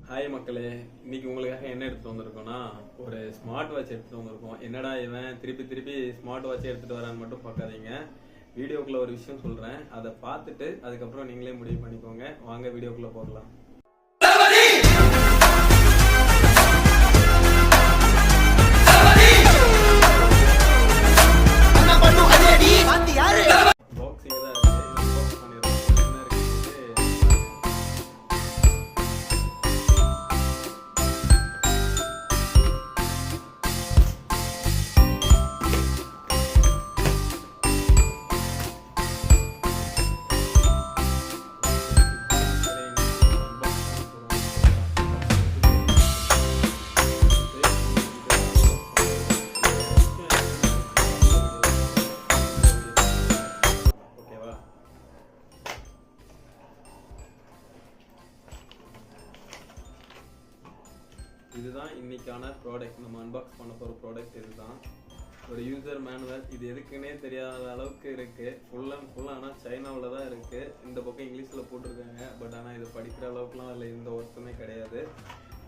Hi மக்களே, இன்னைக்கு உங்களுக்காக என்ன எடுத்துட்டு வந்திருக்கோம்னா ஒரு ஸ்மார்ட் வாட்ச் எடுத்துட்டு வந்திருக்கோம். என்னடா இவன் திருப்பி ஸ்மார்ட் வாட்ச் எடுத்துட்டு வரான்னு மட்டும் பார்க்காதீங்க. வீடியோக்குள்ள ஒரு விஷயம் சொல்றேன், அதை பார்த்துட்டு அதுக்கப்புறம் நீங்களே முடிவு பண்ணிக்கோங்க. வாங்க வீடியோக்குள்ள போகலாம். இதுதான் இன்னைக்கான ப்ராடக்ட். நம்ம அன்பாக்ஸ் பண்ண போகிற ப்ராடக்ட் இதுதான். ஒரு யூசர் மேனுவல். இது எதுக்குன்னே தெரியாத அளவுக்கு இருக்கு. ஃபுல் ஆனால் சைனாவில் தான் இருக்கு. இந்த பக்கம் இங்கிலீஷில் போட்டிருக்காங்க. பட் ஆனால் இது படிக்கிற அளவுக்குலாம் இல்லை, எந்த ஒர்க்குமே கிடையாது.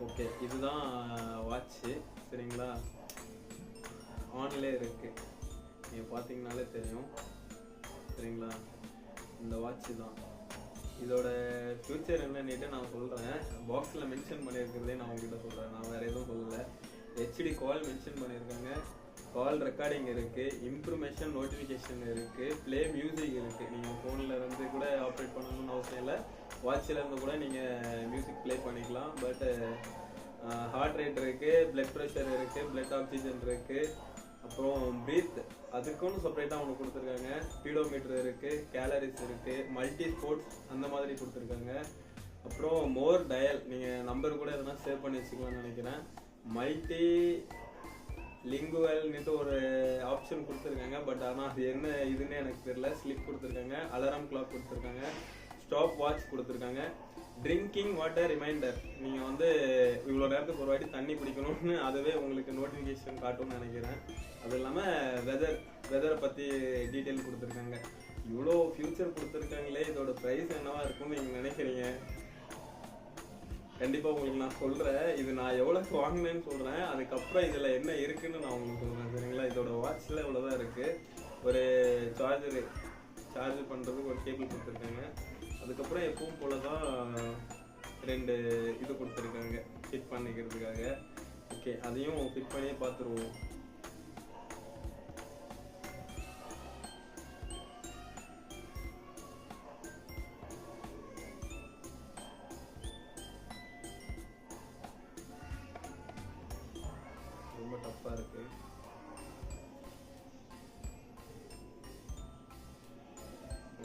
ஓகே, இதுதான் வாட்ச்சு. சரிங்களா, ஆன்லே இருக்கு, நீங்கள் பார்த்தீங்கனாலே தெரியும். சரிங்களா, இந்த வாட்ச்சு தான். இதோட ஃபியூச்சர் என்னன்னுட்டு நான் சொல்கிறேன். பாக்ஸில் மென்ஷன் பண்ணியிருக்கிறதே நான் உங்ககிட்ட சொல்கிறேன், நான் வேறு எதுவும் சொல்லலை. ஹெச்டி கால் மென்ஷன் பண்ணியிருக்காங்க, கால் ரெக்கார்டிங் இருக்குது, இன்ஃபர்மேஷன் நோட்டிஃபிகேஷன் இருக்குது, ப்ளே மியூசிக் இருக்குது. நீங்கள் ஃபோனில் இருந்து கூட ஆப்ரேட் பண்ணணும்னு அவசியம் இல்லை, வாட்சில் இருந்து கூட நீங்கள் மியூசிக் ப்ளே பண்ணிக்கலாம். பட் ஹார்ட் ரேட் இருக்குது, பிளட் ப்ரெஷர் இருக்குது, பிளட் ஆக்சிஜன் இருக்குது, அப்புறம் பிரீத் அதுக்குன்னு செப்பரேட்டாக அவங்க கொடுத்துருக்காங்க. ஸ்பீடோமீட்டர் இருக்குது, கேலரிஸ் இருக்குது, மல்டி ஸ்போர்ட்ஸ் அந்த மாதிரி கொடுத்துருக்காங்க. அப்புறம் மோர் டயல், நீங்கள் நம்பர் கூட எதனா சேவ் பண்ணி வச்சுக்கலாம்னு நினைக்கிறேன். மல்டி லிங்குவல்னுட்டு ஒரு ஆப்ஷன் கொடுத்துருக்காங்க. பட் ஆனால் அது என்ன இதுன்னு எனக்கு தெரியல. ஸ்லிப் கொடுத்துருக்காங்க, அலாரம் கிளாக் கொடுத்துருக்காங்க, ஸ்டாப் வாட்ச் கொடுத்துருக்காங்க, ட்ரிங்கிங் வாட்டர் ரிமைண்டர். நீங்கள் வந்து இவ்வளோ நேரத்துக்கு ஒரு வாட்டி தண்ணி குடிக்கணும்னு அதுவே உங்களுக்கு நோட்டிஃபிகேஷன் காட்டும்னு நினைக்கிறேன். அது இல்லாமல் வெதரை பற்றி டீட்டெயில் கொடுத்துருக்காங்க. இவ்வளோ ஃபியூச்சர் கொடுத்துருக்காங்களே, இதோட ப்ரைஸ் என்னவா இருக்கும்னு நீங்கள் நினைக்கிறீங்க? கண்டிப்பாக உங்களுக்கு நான் சொல்கிறேன். இது நான் எவ்வளோக்கு வாங்கினேன்னு சொல்கிறேன், அதுக்கப்புறம் இதில் என்ன இருக்குன்னு நான் உங்களுக்கு சொல்கிறேன். சரிங்களா, இதோட வாட்சில் இவ்வளோதான் இருக்குது. ஒரு சார்ஜ் பண்ணுறதுக்கு ஒரு கேபிள் கொடுத்துருக்காங்க. அதுக்கப்புறம் எப்பவும் போல தான் 2 இது கொடுத்துருக்காங்க ஃபிட் பண்ணிக்கிறதுக்காக. ஓகே, அதையும் ஃபிட் பண்ணியே பார்த்துருவோம். ரொம்ப டஃப்பாக இருக்கு.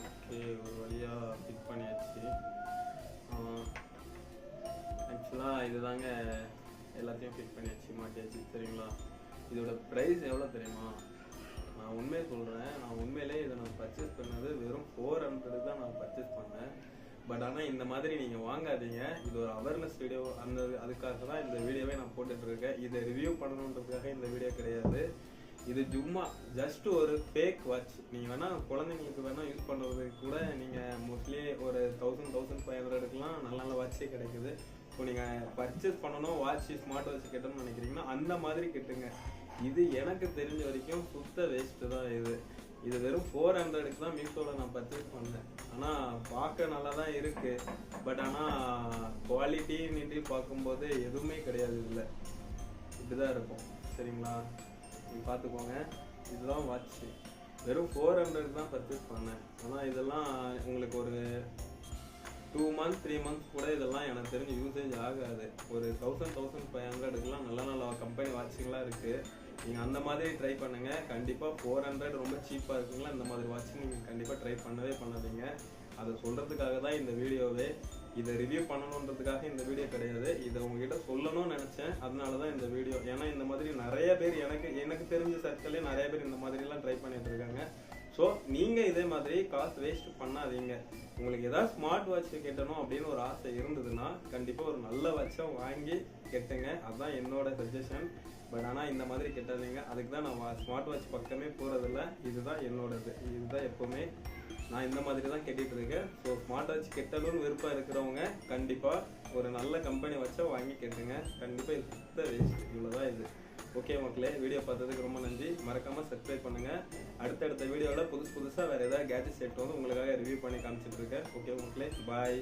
ஓகே, ஒரு வழியாக ஃபிட் பண்ணியாச்சு. ஆக்சுவலாக இதுதாங்க, எல்லாத்தையும் ஃபிட் பண்ணியாச்சு, மாட்டியாச்சு. சரிங்களா, இதோட ப்ரைஸ் எவ்வளோ தெரியுமா? நான் உண்மையை சொல்கிறேன், நான் உண்மையிலே இதை நான் பர்ச்சேஸ் பண்ணது வெறும் 400 தான் நான் பர்ச்சேஸ் பண்ணேன். பட் ஆனால் இந்த மாதிரி நீங்கள் வாங்காதீங்க. இது ஒரு அவேர்னஸ் வீடியோ, அதுக்காக தான் இந்த வீடியோவே நான் போட்டுட்ருக்கேன். இதை ரிவ்யூ பண்ணணுன்றதுக்காக இந்த வீடியோ கிடையாது. இது சும்மா ஜஸ்ட் ஒரு ஃபேக் வாட்ச். நீங்கள் வேணால் குழந்தைங்களுக்கு வேணால் யூஸ் பண்ணுறதுக்கு கூட நீங்கள் மோஸ்ட்லி ஒரு 1000-1500க்குலாம் நல்ல நல்ல வாட்சே கிடைக்குது. இப்போ நீங்கள் பர்ச்சேஸ் பண்ணணும், வாட்ச் ஸ்மார்ட் வாட்ச் கட்டணும்னு நினைக்கிறீங்கன்னா அந்த மாதிரி கட்டுங்க. இது எனக்கு தெரிஞ்ச வரைக்கும் சுத்த வேஸ்ட்டு தான். இது வெறும் 400க்கு தான் மீஷோவில் நான் பர்ச்சேஸ் பண்ணேன். ஆனால் பார்க்க நல்லா தான் இருக்குது. பட் ஆனால் குவாலிட்டின்னு பார்க்கும்போது எதுவுமே கிடையாது. இல்லை, இப்படி தான் இருக்கும். சரிங்களா, நீங்கள் பார்த்துக்கோங்க. இதுதான் வாட்ச்சு, வெறும் 400க்கு தான் பர்ச்சேஸ் பண்ணேன். ஆனால் இதெல்லாம் உங்களுக்கு ஒரு 2 months 3 months கூட இதெல்லாம் எனக்கு தெரிஞ்சு யூசேஜ் ஆகாது. ஒரு 1000-1500க்குலாம் நல்ல நல்ல கம்பெனி வாட்சிங்கெலாம் இருக்குது. நீங்கள் அந்த மாதிரி ட்ரை பண்ணுங்கள். கண்டிப்பாக 400 ரொம்ப சீப்பாக இருக்குங்களா, இந்த மாதிரி வாட்ச் நீங்கள் கண்டிப்பாக ட்ரை பண்ணவே பண்ணாதீங்க. அதை சொல்கிறதுக்காக தான் இந்த வீடியோவே. இதை ரிவ்யூ பண்ணணுன்றதுக்காக இந்த வீடியோ கிடையாது. இதை உங்ககிட்ட சொல்லணும்னு நினச்சேன், அதனால தான் இந்த வீடியோ. ஏன்னா இந்த மாதிரி நிறைய பேர் எனக்கு தெரிஞ்ச சர்க்கிளே நிறைய பேர் இந்த மாதிரிலாம் ட்ரை பண்ணிட்டு இருக்காங்க. ஸோ நீங்கள் இதே மாதிரி காசு வேஸ்ட் பண்ணாதீங்க. உங்களுக்கு ஏதாவது ஸ்மார்ட் வாட்ச் கட்டணும் அப்படின்னு ஒரு ஆசை இருந்ததுன்னா கண்டிப்பாக ஒரு நல்ல வாட்சை வாங்கி கட்டுங்க. அதுதான் என்னோட சஜஷன். பட் ஆனால் இந்த மாதிரி கெட்டாதீங்க. அதுக்கு தான் நான் ஸ்மார்ட் வாட்ச் பக்கமே போகிறதில்ல. இதுதான் என்னோடது. இதுதான் எப்போவுமே நான் இந்த மாதிரி தான் கெட்டிகிட்டு இருக்கேன். ஸோ ஸ்மார்ட் வாட்ச் கெட்டணும்னு விருப்பம் இருக்கிறவங்க கண்டிப்பாக ஒரு நல்ல கம்பெனி வச்சா வாங்கி கேட்டுங்க. கண்டிப்பாக இது சுத்த வேஸ்ட். இவ்வளோதான் இது. ஓகே மக்களே, வீடியோ பார்த்ததுக்கு ரொம்ப நன்றி. மறக்காமல் சப்ஸ்கிரைப் பண்ணுங்கள். அடுத்தடுத்த வீடியோவில் புதுசாக வேறு ஏதாவது கேஜெட்ஸ் எடுத்து வந்து உங்களுக்காக ரிவ்யூ பண்ணி காமிச்சிட்டு இருக்கேன். ஓகே மக்களே, பாய்.